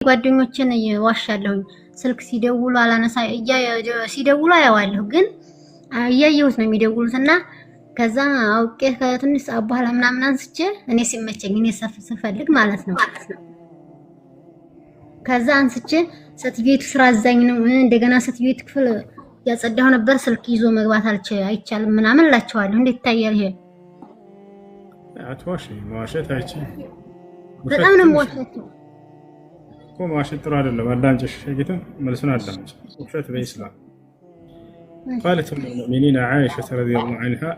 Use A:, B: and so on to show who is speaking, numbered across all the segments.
A: ጓደኞችን ዋሻለሁኝ ስልክ ሲደውሉ አላነሳ ሲደውሉ አያዋለሁ ግን እያየሁት ነው የሚደውሉት እና ከዛ አውቄ ከትንሽ ሰዓት በኋላ ምናምን አንስቼ እኔ ሲመቸኝ እኔ ስፈልግ ማለት ነው። ከዛ አንስቼ ሴትዮቱ ስራ አዛኝ ነው እንደገና ሴትዮቱ ክፍል ያጸዳሁ ነበር ስልክ ይዞ መግባት አይቻልም ምናምን እላቸዋለሁ። እንዴት ይታያል ይሄ?
B: አትዋሽ። መዋሸት አይቻልም።
A: በጣም ነው የምዋሸው
B: እኮ መዋሸት ጥሩ አይደለም። አዳምጪሽ ጌታ መልሱን አዳምጪ። ውሸት በኢስላም قالت ام المؤمنين عائشة رضي الله عنها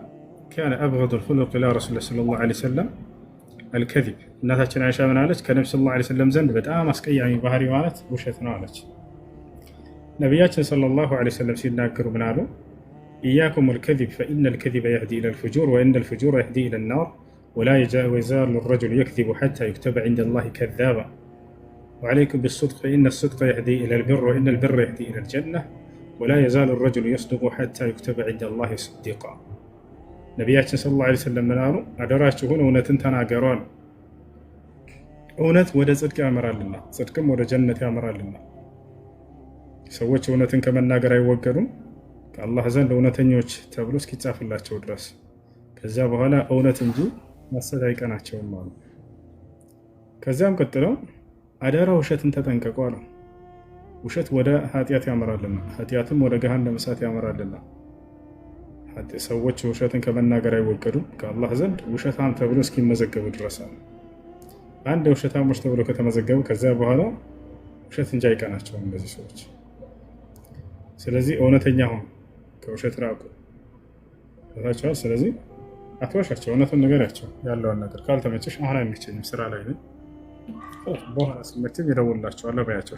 B: كان أبغض الخلق إلى رسول الله صلى الله عليه وسلم الكذب. እናታችን አይሻ ምን አለች? ከነብዩ ሰለላሁ ዐለይሂ ወሰለም ዘንድ በጣም አስቀያሚ ባህሪ ማለት ውሸት ነው አለች። ነቢያችን ሰለላሁ ዐለይሂ ወሰለም ሲናገሩ ምን አሉ? إياكم الكذب فإن الكذب يهدي إلى الفجور وإن الفجور يهدي إلى النار ولا يزال الرجل يكذب حتى يكتب عند الله كذابا وعليكم بالصدق فإن الصدق يهدي إلى البر وإن البر يهدي إلى الجنة ولا يزال الرجل يصدق حتى يكتب عند الله صديقا. ነቢያችን ሰለላሁ ዐለይሂ ወሰለም ምን አሉ? አደራችሁን እውነትን ተናገሩ አሉ። እውነት ወደ ጽድቅ ያመራልና ጽድቅም ወደ ጀነት ያመራልና። ሰዎች እውነትን ከመናገር አይወገዱም ከአላህ ዘንድ እውነተኞች ተብሎ እስኪጻፍላቸው ድረስ። ከዚያ በኋላ እውነት እንጂ ሐሰት አይቀናቸውም አሉ። ከዚያም ቀጥለው አደራ ውሸትን ተጠንቀቁ አሉ። ውሸት ወደ ኃጢአት ያመራልና ኃጢአትም ወደ ገሃነመ እሳት ያመራልና። ሰዎች ውሸትን ከመናገር አይወገዱም ከአላህ ዘንድ ውሸታም ተብሎ እስኪመዘገቡ ድረስ አሉ። አንድ ውሸታሞች ተብሎ ከተመዘገቡ ከዚያ በኋላ ውሸት እንጂ አይቀናቸውም እነዚህ ሰዎች። ስለዚህ እውነተኛ ሁኑ፣ ከውሸት ራቁ። ታቻው ስለዚህ አትዋሻቸው፣ እውነቱን ንገሪያቸው። ያለውን ነገር ካልተመቸሽ አሁን አይመቸኝም ስራ ላይ ነኝ በኋላ ሲመቸኝ እደውልላቸዋለሁ በያቸው።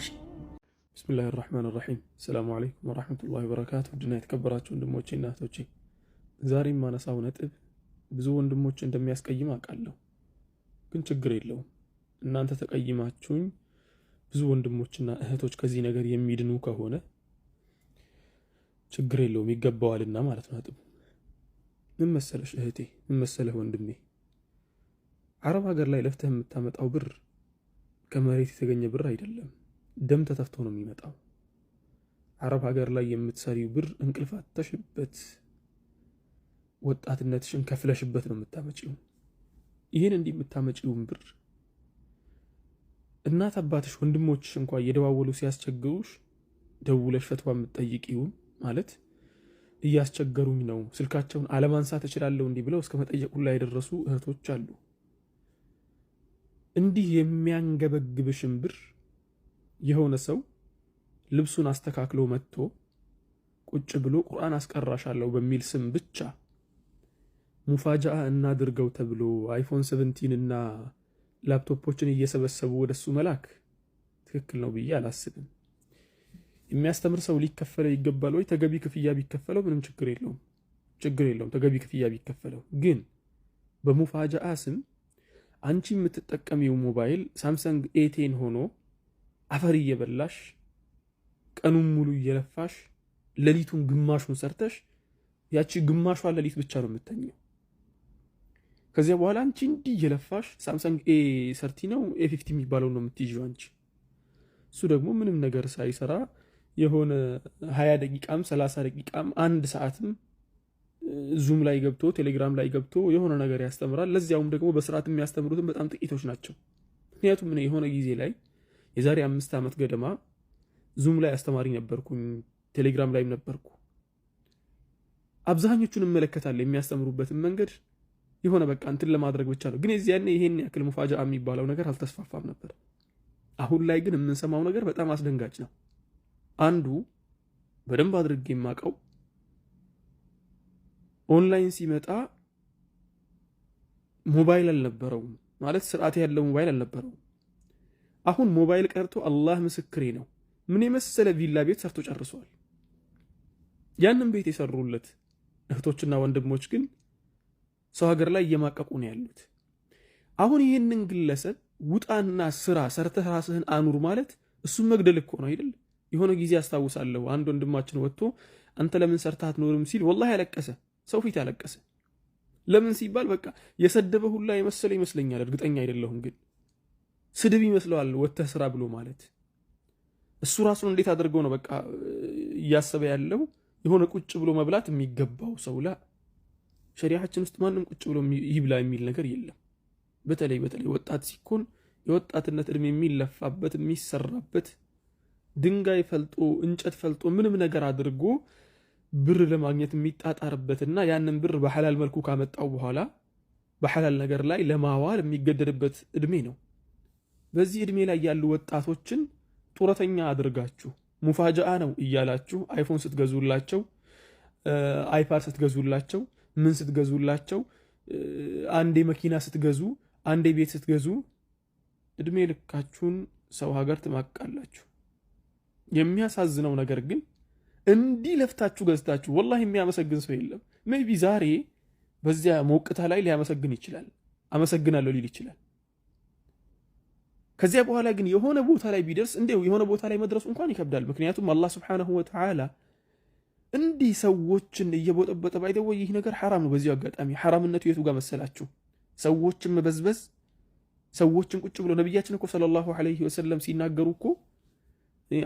C: ብስሚላሂ ራህማን ራሒም። ሰላሙ አለይኩም ወራህመቱላሂ ወበረካቱ። ውድና የተከበራችሁ ወንድሞቼ እና እህቶቼ ዛሬም ማነሳው ነጥብ ብዙ ወንድሞች እንደሚያስቀይም አውቃለሁ፣ ግን ችግር የለውም። እናንተ ተቀይማችሁኝ ብዙ ወንድሞችና እህቶች ከዚህ ነገር የሚድኑ ከሆነ ችግር የለውም ይገባዋልና ማለት ነው። ነጥቡ ምን መሰለሽ እህቴ፣ ምን መሰለህ ወንድሜ፣ አረብ ሀገር ላይ ለፍተህ የምታመጣው ብር ከመሬት የተገኘ ብር አይደለም፣ ደም ተተፍቶ ነው የሚመጣው። አረብ ሀገር ላይ የምትሰሪው ብር እንቅልፍ አጥተሽበት ወጣትነትሽን ከፍለሽበት ነው የምታመጪው። ይህን እንዲህ የምታመጪውን ብር እናት አባትሽ ወንድሞችሽ እንኳን እየደዋወሉ ሲያስቸግሩሽ ደውለሽ ፈትዋ የምትጠይቂውን ማለት እያስቸገሩኝ ነው ስልካቸውን አለማንሳት እችላለሁ እንዲህ ብለው እስከ መጠየቁ ላይ የደረሱ እህቶች አሉ። እንዲህ የሚያንገበግብሽን ብር የሆነ ሰው ልብሱን አስተካክሎ መጥቶ ቁጭ ብሎ ቁርአን አስቀራሻለሁ በሚል ስም ብቻ ሙፋጃአ እናድርገው ተብሎ አይፎን 17 እና ላፕቶፖችን እየሰበሰቡ ወደሱ መላክ ትክክል ነው ብዬ አላስብም። የሚያስተምር ሰው ሊከፈለው ይገባል ወይ? ተገቢ ክፍያ ቢከፈለው ምንም ችግር የለውም፣ ተገቢ ክፍያ ቢከፈለው። ግን በሙፋጃአ ስም አንቺ የምትጠቀሚው ሞባይል ሳምሰንግ ኤ10 ሆኖ አፈር እየበላሽ ቀኑን ሙሉ እየለፋሽ ሌሊቱን ግማሹን ሰርተሽ ያቺ ግማሿ ሌሊት ብቻ ነው የምተኘው። ከዚያ በኋላ አንቺ እንዲህ እየለፋሽ ሳምሰንግ ኤ30 ነው ኤ50 የሚባለው ነው የምትይዥው አንቺ። እሱ ደግሞ ምንም ነገር ሳይሰራ የሆነ 20 ደቂቃም 30 ደቂቃም አንድ ሰዓትም ዙም ላይ ገብቶ ቴሌግራም ላይ ገብቶ የሆነ ነገር ያስተምራል። ለዚያውም ደግሞ በስርዓት የሚያስተምሩትን በጣም ጥቂቶች ናቸው። ምክንያቱም ምን የሆነ ጊዜ ላይ የዛሬ 5 ዓመት ገደማ ዙም ላይ አስተማሪ ነበርኩኝ፣ ቴሌግራም ላይም ነበርኩ። አብዛኞቹን እመለከታለሁ የሚያስተምሩበትን መንገድ የሆነ በቃ እንትን ለማድረግ ብቻ ነው። ግን የዚያኔ ይሄን ያክል ሙፋጃአ የሚባለው ነገር አልተስፋፋም ነበር። አሁን ላይ ግን የምንሰማው ነገር በጣም አስደንጋጭ ነው። አንዱ በደንብ አድርጌ የማውቀው ኦንላይን ሲመጣ ሞባይል አልነበረውም፣ ማለት ስርዓት ያለው ሞባይል አልነበረውም። አሁን ሞባይል ቀርቶ አላህ ምስክሬ ነው ምን የመሰለ ቪላ ቤት ሰርቶ ጨርሷል። ያንን ቤት የሰሩለት እህቶችና ወንድሞች ግን ሰው ሀገር ላይ እየማቀቁ ነው ያሉት። አሁን ይህንን ግለሰብ ውጣና ስራ ሰርተህ ራስህን አኑር ማለት እሱም መግደል እኮ ነው አይደል? የሆነ ጊዜ አስታውሳለሁ አንድ ወንድማችን ወጥቶ አንተ ለምን ሰርተህ አትኖርም ሲል ወላሂ ያለቀሰ፣ ሰው ፊት ያለቀሰ። ለምን ሲባል በቃ የሰደበ ሁላ የመሰለ ይመስለኛል፣ እርግጠኛ አይደለሁም፣ ግን ስድብ ይመስለዋል ወጥተህ ስራ ብሎ ማለት። እሱ ራሱን እንዴት አድርገው ነው በቃ እያሰበ ያለው የሆነ ቁጭ ብሎ መብላት የሚገባው ሰው ላ ሸሪዓችን ውስጥ ማንም ቁጭ ብሎ ይብላ የሚል ነገር የለም። በተለይ ወጣት ሲኮን የወጣትነት እድሜ የሚለፋበት የሚሰራበት ድንጋይ ፈልጦ እንጨት ፈልጦ ምንም ነገር አድርጎ ብር ለማግኘት የሚጣጣርበትና ያንን ብር በሐላል መልኩ ካመጣው በኋላ በሐላል ነገር ላይ ለማዋል የሚገደድበት እድሜ ነው። በዚህ እድሜ ላይ ያሉ ወጣቶችን ጡረተኛ አድርጋችሁ ሙፋጃአ ነው እያላችሁ አይፎን ስትገዙላቸው፣ አይፓድ ስትገዙላቸው፣ ምን ስትገዙላቸው፣ አንዴ መኪና ስትገዙ፣ አንዴ ቤት ስትገዙ እድሜ ልካችሁን ሰው ሀገር ትማቃላችሁ። የሚያሳዝነው ነገር ግን እንዲህ ለፍታችሁ ገዝታችሁ ወላሂ የሚያመሰግን ሰው የለም። ሜይቢ ዛሬ በዚያ ሞቅታ ላይ ሊያመሰግን ይችላል፣ አመሰግናለሁ ሊል ይችላል። ከዚያ በኋላ ግን የሆነ ቦታ ላይ ቢደርስ እንደው የሆነ ቦታ ላይ መድረሱ እንኳን ይከብዳል። ምክንያቱም አላህ ሱብሓነሁ ወተዓላ እንዲህ ሰዎችን እየቦጠበጠ ባይደው ይህ ነገር ሐራም ነው። በዚሁ አጋጣሚ ሐራምነቱ የቱ ጋር መሰላችሁ? ሰዎችን መበዝበዝ፣ ሰዎችን ቁጭ ብሎ ነብያችን እኮ ሰለላሁ ዐለይሂ ወሰለም ሲናገሩ እኮ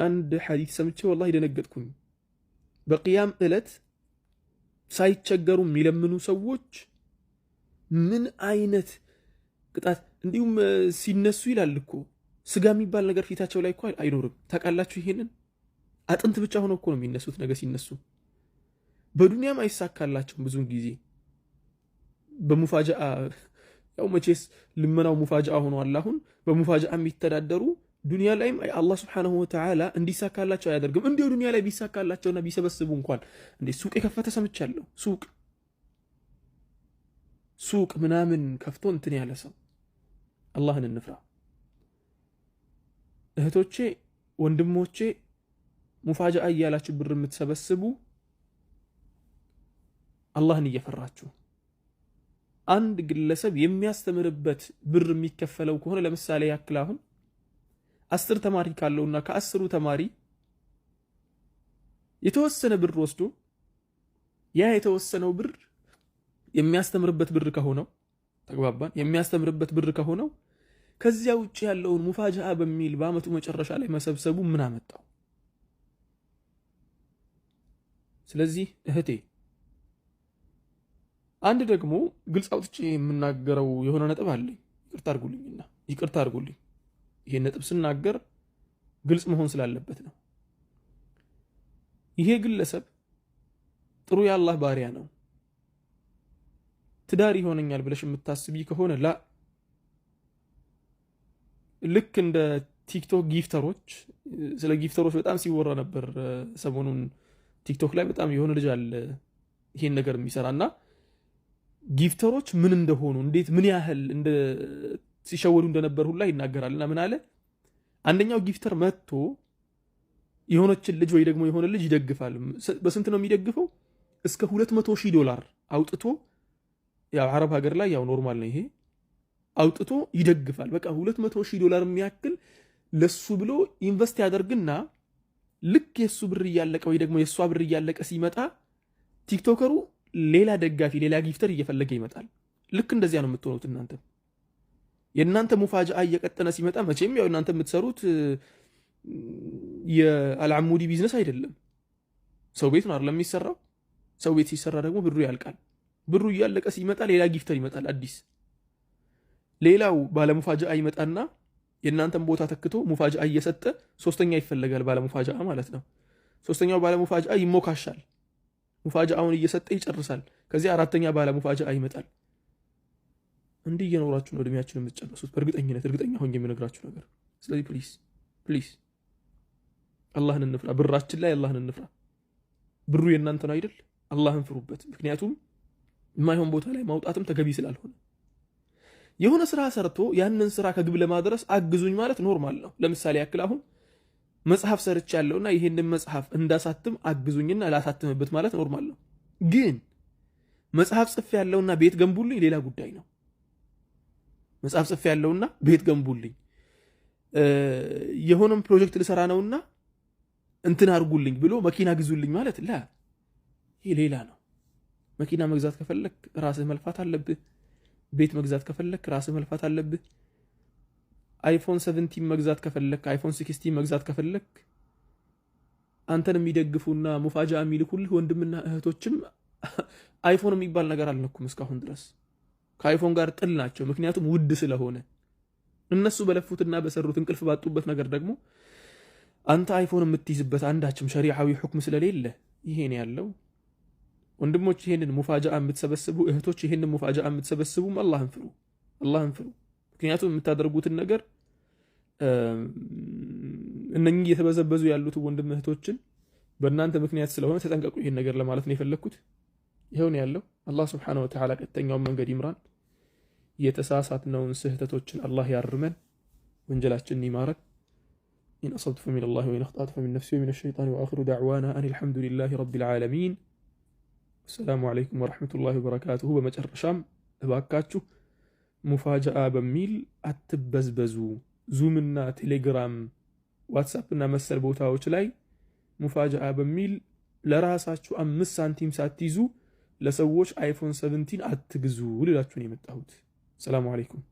C: አንድ ሐዲስ ሰምቼ ወላሂ ደነገጥኩኝ። በቂያም ዕለት ሳይቸገሩ የሚለምኑ ሰዎች ምን አይነት ቅጣት እንዲሁም ሲነሱ ይላል እኮ ስጋ የሚባል ነገር ፊታቸው ላይ እኮ አይኖርም። ታውቃላችሁ ይሄንን? አጥንት ብቻ ሆኖ እኮ ነው የሚነሱት ነገ ሲነሱ። በዱንያም አይሳካላቸውም ብዙውን ጊዜ በሙፋጃአ ያው መቼስ ልመናው ሙፋጃአ ሆኗል። አሁን በሙፋጃአ የሚተዳደሩ ዱንያ ላይም አላህ ሱብሓነሁ ወተዓላ እንዲሳካላቸው አያደርግም። እንዲሁ ዱንያ ላይ ቢሳካላቸውና ቢሰበስቡ እንኳን እንዴ ሱቅ የከፈተ ሰምቻለሁ። ሱቅ ምናምን ከፍቶ እንትን ያለ ሰው አላህን እንፍራ እህቶቼ፣ ወንድሞቼ። ሙፋጃአ እያላችሁ ብር የምትሰበስቡ አላህን እየፈራችሁ አንድ ግለሰብ የሚያስተምርበት ብር የሚከፈለው ከሆነ ለምሳሌ ያክል አሁን 10 ተማሪ ካለውና ከ10ሩ ተማሪ የተወሰነ ብር ወስዶ ያ የተወሰነው ብር የሚያስተምርበት ብር ከሆነው ተግባባን፣ የሚያስተምርበት ብር ከሆነው ከዚያ ውጭ ያለውን ሙፋጃአ በሚል በአመቱ መጨረሻ ላይ መሰብሰቡ ምን አመጣው? ስለዚህ እህቴ አንድ ደግሞ ግልጽ አውጥቼ የምናገረው የሆነ ነጥብ አለኝ። ይቅርታ አድርጉልኝ። ይሄን ነጥብ ስናገር ግልጽ መሆን ስላለበት ነው። ይሄ ግለሰብ ጥሩ የአላህ ባሪያ ነው፣ ትዳር ይሆነኛል ብለሽ የምታስቢ ከሆነ ላ ልክ እንደ ቲክቶክ ጊፍተሮች፣ ስለ ጊፍተሮች በጣም ሲወራ ነበር ሰሞኑን ቲክቶክ ላይ በጣም የሆነ ልጅ አለ ይሄን ነገር የሚሰራና ጊፍተሮች ምን እንደሆኑ እንዴት ምን ያህል እንደ ሲሸወዱ እንደነበር ሁላ ይናገራልና ምን አለ አንደኛው ጊፍተር መጥቶ የሆነችን ልጅ ወይ ደግሞ የሆነ ልጅ ይደግፋል። በስንት ነው የሚደግፈው? እስከ $200,000 አውጥቶ ያው አረብ ሀገር ላይ ያው ኖርማል ነው ይሄ አውጥቶ ይደግፋል። በቃ $200,000 የሚያክል ለሱ ብሎ ኢንቨስት ያደርግና ልክ የሱ ብር እያለቀ ወይ ደግሞ የሷ ብር እያለቀ ሲመጣ ቲክቶከሩ ሌላ ደጋፊ ሌላ ጊፍተር እየፈለገ ይመጣል። ልክ እንደዚያ ነው የምትሆኑት እናንተ። የእናንተ ሙፋጃአ እየቀጠነ ሲመጣ መቼም ያው እናንተ የምትሰሩት የአልዓሙዲ ቢዝነስ አይደለም፣ ሰው ቤት ነው አይደል የሚሰራው። ሰው ቤት ሲሰራ ደግሞ ብሩ ያልቃል። ብሩ እያለቀ ሲመጣ ሌላ ጊፍተር ይመጣል አዲስ። ሌላው ባለሙፋጃአ ይመጣና የእናንተን ቦታ ተክቶ ሙፋጃአ እየሰጠ ሶስተኛ ይፈለጋል፣ ባለሙፋጃአ ማለት ነው። ሶስተኛው ባለሙፋጃአ ይሞካሻል፣ ሙፋጃአውን እየሰጠ ይጨርሳል። ከዚህ አራተኛ ባለሙፋጃአ ይመጣል። እንዲህ እየኖራችሁ ነው እድሜያችሁን የምትጨርሱት፣ በእርግጠኝነት እርግጠኛ ሆኜ የምነግራችሁ ነገር። ስለዚህ ፕሊዝ አላህን እንፍራ፣ ብራችን ላይ አላህን እንፍራ። ብሩ የእናንተ ነው አይደል? አላህን ፍሩበት። ምክንያቱም የማይሆን ቦታ ላይ ማውጣትም ተገቢ ስላልሆነ የሆነ ስራ ሰርቶ ያንን ስራ ከግብ ለማድረስ አግዙኝ ማለት ኖርማል ነው። ለምሳሌ ያክል አሁን መጽሐፍ ሰርች ያለውና ይሄንን መጽሐፍ እንዳሳትም አግዙኝና ላሳትምበት ማለት ኖርማል ነው። ግን መጽሐፍ ጽፍ ያለውና ቤት ገንቡልኝ ሌላ ጉዳይ ነው። መጽሐፍ ጽፍ ያለውና ቤት ገንቡልኝ፣ የሆነም ፕሮጀክት ልሰራ ነውና እንትን አርጉልኝ ብሎ መኪና ግዙልኝ ማለት ላ ይሄ ሌላ ነው። መኪና መግዛት ከፈለክ ራስህ መልፋት አለብህ። ቤት መግዛት ከፈለክ ራስህ መልፋት አለብህ። አይፎን 17 መግዛት ከፈለክ፣ አይፎን 16 መግዛት ከፈለክ አንተን የሚደግፉና ሙፋጃ የሚልኩልህ ወንድምና እህቶችም አይፎን የሚባል ነገር አልነኩም እስካሁን ድረስ። ከአይፎን ጋር ጥል ናቸው፣ ምክንያቱም ውድ ስለሆነ። እነሱ በለፉትና በሰሩት እንቅልፍ ባጡበት ነገር ደግሞ አንተ አይፎን የምትይዝበት አንዳችም ሸሪዓዊ ሁክም ስለሌለ ይሄን ያለው። ወንድሞች ይሄንን ሙፋጃ የምትሰበስቡ እህቶች፣ ይሄንን ሙፋጃ የምትሰበስቡም አላህን ፍሩ፣ አላህን ፍሩ። ምክንያቱም የምታደርጉትን ነገር እነኚህ እየተበዘበዙ ያሉት ወንድም እህቶችን በእናንተ ምክንያት ስለሆነ ተጠንቀቁ። ይሄን ነገር ለማለት ነው የፈለኩት። ይሄው ነው ያለው። አላህ ሱብሓነሁ ወተዓላ ቀጥተኛውን መንገድ ይምራን። የተሳሳትነውን ስህተቶችን አላህ ያርመን፣ ወንጀላችንን ይማረን። ኢን አሰብቱ ፈሚነላሂ ወኢን አኽጠእቱ ፈሚን ነፍሲ ወሚነ ሸይጣኒ ወአኺሩ ደዕዋና አኒል ሐምዱሊላሂ ረቢል ዓለሚን። አሰላሙ ዓለይኩም ወረሕመቱላሂ ወበረካቱሁ። በመጨረሻም እባካችሁ ሙፋጃአ በሚል አትበዝበዙ። ዙምና ቴሌግራም፣ ዋትሳፕና መሰል ቦታዎች ላይ ሙፋጃአ በሚል ለራሳችሁ 5 ሳንቲም ሳትይዙ ለሰዎች አይፎን 17 አትግዙ ልላችሁ ነው የመጣሁት። ሰላሙ አለይኩም።